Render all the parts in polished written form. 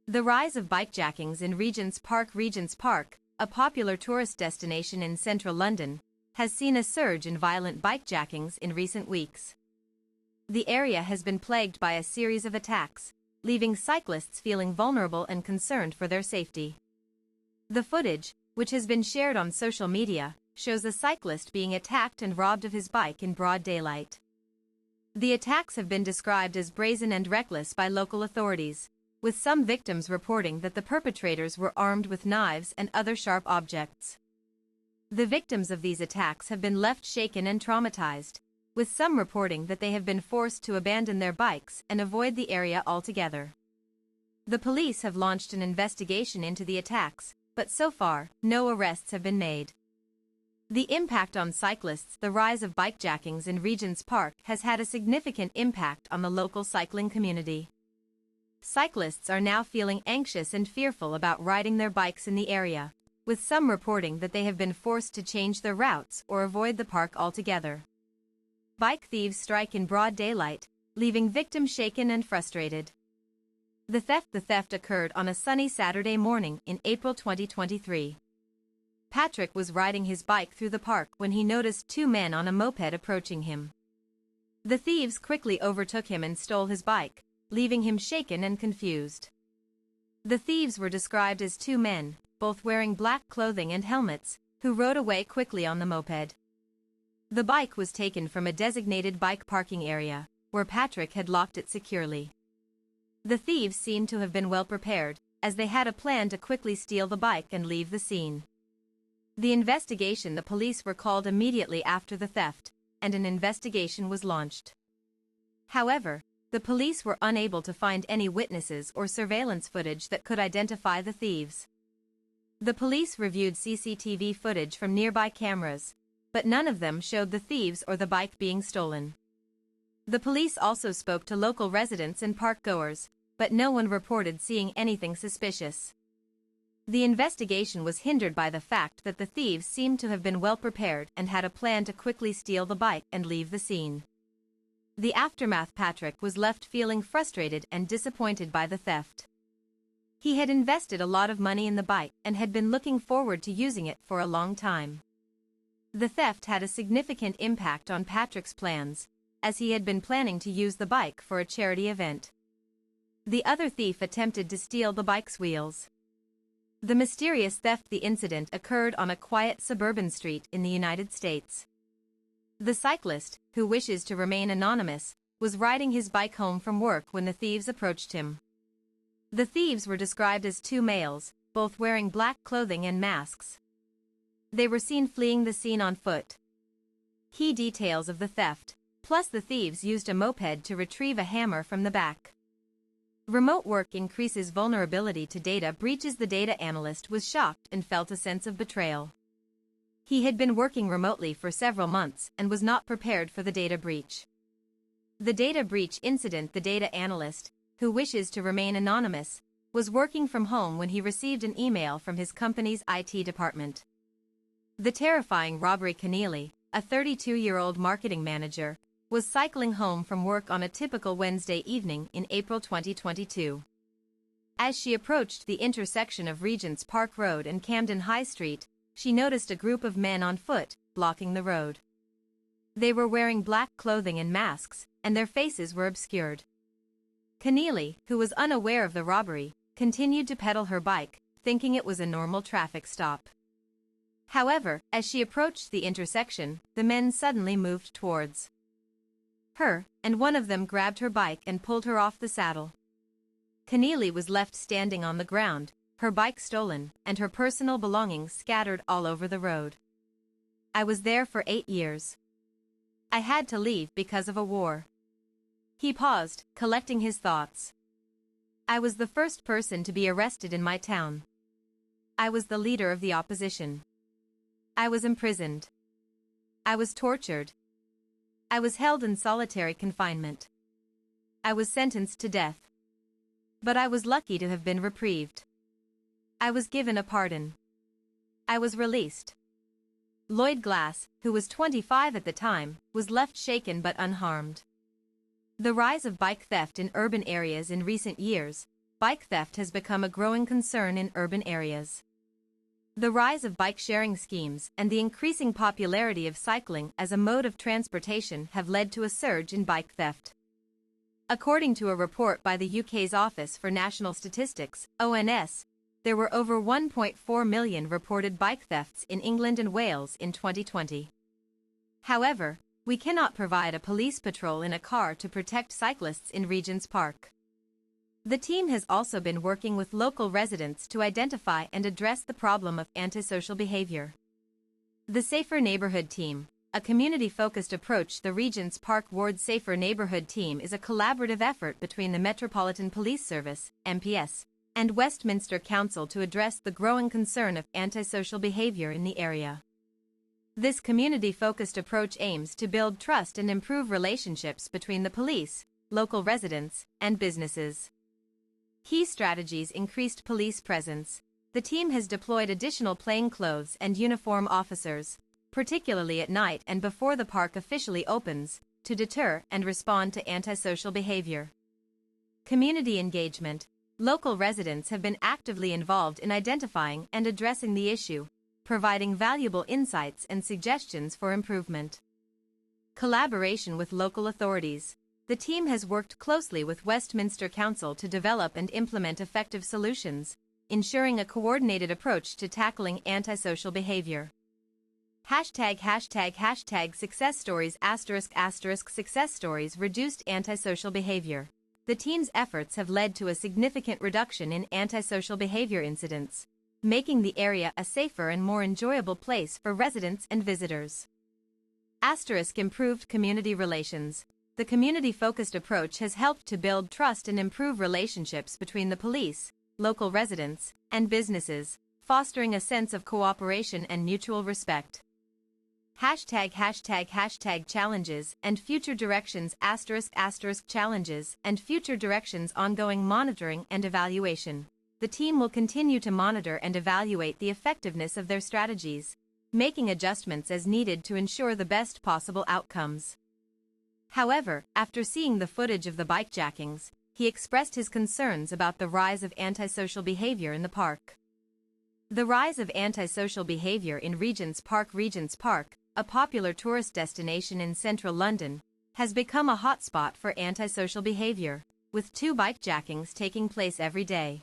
The rise of bikejackings in Regent's Park. Regent's Park, a popular tourist destination in central London, has seen a surge in violent bikejackings in recent weeks. The area has been plagued by a series of attacks, leaving cyclists feeling vulnerable and concerned for their safety. The footage, which has been shared on social media, shows a cyclist being attacked and robbed of his bike in broad daylight. The attacks have been described as brazen and reckless by local authorities, with some victims reporting that the perpetrators were armed with knives and other sharp objects. The victims of these attacks have been left shaken and traumatized, with some reporting that they have been forced to abandon their bikes and avoid the area altogether. The police have launched an investigation into the attacks, but so far, no arrests have been made. The impact on cyclists. The rise of bikejackings in Regent's Park has had a significant impact on the local cycling community. Cyclists are now feeling anxious and fearful about riding their bikes in the area, with some reporting that they have been forced to change their routes or avoid the park altogether. Bike thieves strike in broad daylight, leaving victims shaken and frustrated. The theft occurred on a sunny Saturday morning in April 2023. Patrick was riding his bike through the park when he noticed two men on a moped approaching him. The thieves quickly overtook him and stole his bike, leaving him shaken and confused. The thieves were described as two men, both wearing black clothing and helmets, who rode away quickly on the moped. The bike was taken from a designated bike parking area, where Patrick had locked it securely. The thieves seemed to have been well prepared, as they had a plan to quickly steal the bike and leave the scene. The police were called immediately after the theft, and an investigation was launched. However, the police were unable to find any witnesses or surveillance footage that could identify the thieves. The police reviewed CCTV footage from nearby cameras, but none of them showed the thieves or the bike being stolen. The police also spoke to local residents and park-goers, but no one reported seeing anything suspicious. The investigation was hindered by the fact that the thieves seemed to have been well prepared and had a plan to quickly steal the bike and leave the scene. The aftermath. Patrick was left feeling frustrated and disappointed by the theft. He had invested a lot of money in the bike and had been looking forward to using it for a long time. The theft had a significant impact on Patrick's plans, as he had been planning to use the bike for a charity event. The other thief attempted to steal the bike's wheels. The mysterious theft. The incident occurred on a quiet suburban street in the United States. The cyclist, who wishes to remain anonymous, was riding his bike home from work when the thieves approached him. The thieves were described as two males, both wearing black clothing and masks. They were seen fleeing the scene on foot. Key details of the theft, plus the thieves used a moped to retrieve a hammer from the back. Remote work increases vulnerability to data breaches. The data analyst was shocked and felt a sense of betrayal. He had been working remotely for several months and was not prepared for the data breach. The data breach incident. The data analyst, who wishes to remain anonymous, was working from home when he received an email from his company's IT department. The terrifying robbery. Keneally, a 32-year-old marketing manager, was cycling home from work on a typical Wednesday evening in April 2022. As she approached the intersection of Regent's Park Road and Camden High Street, she noticed a group of men on foot, blocking the road. They were wearing black clothing and masks, and their faces were obscured. Keneally, who was unaware of the robbery, continued to pedal her bike, thinking it was a normal traffic stop. However, as she approached the intersection, the men suddenly moved towards her, and one of them grabbed her bike and pulled her off the saddle. Keneally was left standing on the ground, her bike stolen, and her personal belongings scattered all over the road. I was there for 8 years. I had to leave because of a war. He paused, collecting his thoughts. I was the first person to be arrested in my town. I was the leader of the opposition. I was imprisoned. I was tortured. I was held in solitary confinement. I was sentenced to death. But I was lucky to have been reprieved. I was given a pardon. I was released. Lloyd Glass, who was 25 at the time, was left shaken but unharmed. The rise of bike theft in urban areas in recent years bike theft has become a growing concern in urban areas. The rise of bike-sharing schemes and the increasing popularity of cycling as a mode of transportation have led to a surge in bike theft. According to a report by the UK's Office for National Statistics, ONS, there were over 1.4 million reported bike thefts in England and Wales in 2020. However, we cannot provide a police patrol in a car to protect cyclists in Regent's Park. The team has also been working with local residents to identify and address the problem of antisocial behavior. The Safer Neighbourhood Team, a community-focused approach. The Regent's Park Ward Safer Neighbourhood Team is a collaborative effort between the Metropolitan Police Service, MPS, and Westminster Council to address the growing concern of antisocial behavior in the area. This community-focused approach aims to build trust and improve relationships between the police, local residents, and businesses. Key strategies: increased police presence. The team has deployed additional plainclothes and uniform officers, particularly at night and before the park officially opens, to deter and respond to antisocial behavior. Community engagement. Local residents have been actively involved in identifying and addressing the issue, providing valuable insights and suggestions for improvement. Collaboration with local authorities. The team has worked closely with Westminster Council to develop and implement effective solutions, ensuring a coordinated approach to tackling antisocial behavior. ### success stories *** success stories reduced antisocial behavior. The team's efforts have led to a significant reduction in antisocial behavior incidents, making the area a safer and more enjoyable place for residents and visitors. * Improved community relations. The community-focused approach has helped to build trust and improve relationships between the police, local residents, and businesses, fostering a sense of cooperation and mutual respect. ## challenges and future directions ** challenges and future directions. Ongoing monitoring and evaluation. The team will continue to monitor and evaluate the effectiveness of their strategies, making adjustments as needed to ensure the best possible outcomes. However, after seeing the footage of the bikejackings, he expressed his concerns about the rise of antisocial behavior in the park. The rise of antisocial behavior in Regent's Park, a popular tourist destination in central London, has become a hotspot for antisocial behavior, with 2 bikejackings taking place every day.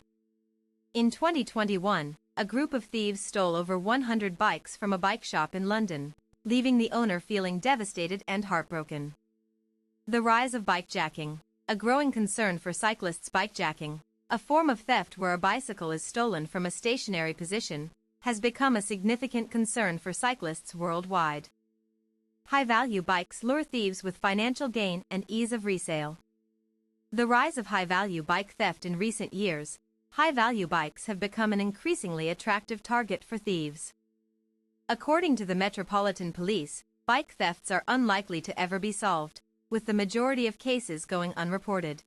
In 2021, a group of thieves stole over 100 bikes from a bike shop in London, leaving the owner feeling devastated and heartbroken. The rise of bikejacking, a growing concern for cyclists. Bikejacking, a form of theft where a bicycle is stolen from a stationary position, has become a significant concern for cyclists worldwide. High-value bikes lure thieves with financial gain and ease of resale. The rise of high-value bike theft. In recent years, high-value bikes have become an increasingly attractive target for thieves. According to the Metropolitan Police, bike thefts are unlikely to ever be solved, with the majority of cases going unreported.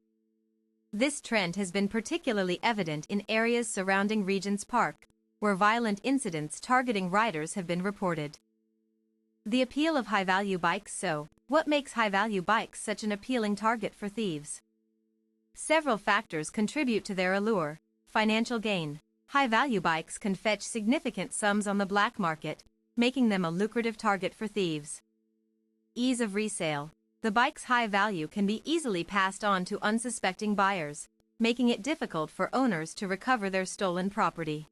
This trend has been particularly evident in areas surrounding Regent's Park, where violent incidents targeting riders have been reported. The appeal of high-value bikes. So, what makes high-value bikes such an appealing target for thieves? Several factors contribute to their allure. Financial gain. High-value bikes can fetch significant sums on the black market, making them a lucrative target for thieves. Ease of resale. The bike's high value can be easily passed on to unsuspecting buyers, making it difficult for owners to recover their stolen property.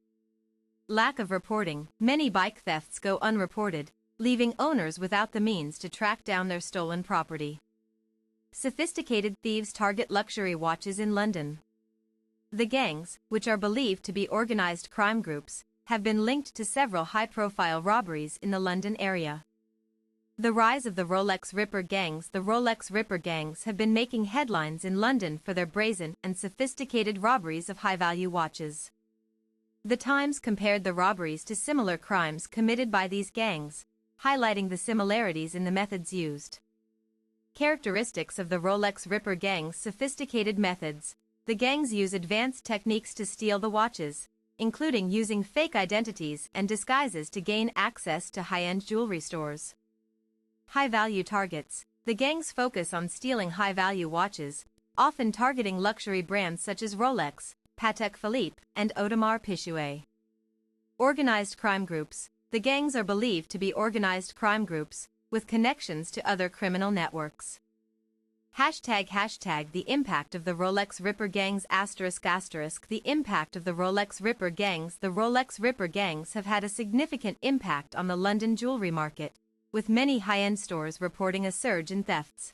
Lack of reporting. Many bike thefts go unreported, leaving owners without the means to track down their stolen property. Sophisticated thieves target luxury watches in London. The gangs, which are believed to be organized crime groups, have been linked to several high-profile robberies in the London area. The rise of the Rolex Ripper gangs. The Rolex Ripper gangs have been making headlines in London for their brazen and sophisticated robberies of high-value watches. The Times compared the robberies to similar crimes committed by these gangs, highlighting the similarities in the methods used. Characteristics of the Rolex Ripper gang's sophisticated methods. The gangs use advanced techniques to steal the watches, including using fake identities and disguises to gain access to high-end jewelry stores. High-value targets. The gangs focus on stealing high-value watches, often targeting luxury brands such as Rolex, Patek Philippe, and Audemars Piguet. Organized crime groups. The gangs are believed to be organized crime groups, with connections to other criminal networks. ##The impact of the Rolex Ripper gangs ***. The impact of the Rolex Ripper gangs. The Rolex Ripper gangs have had a significant impact on the London jewelry market, with many high-end stores reporting a surge in thefts.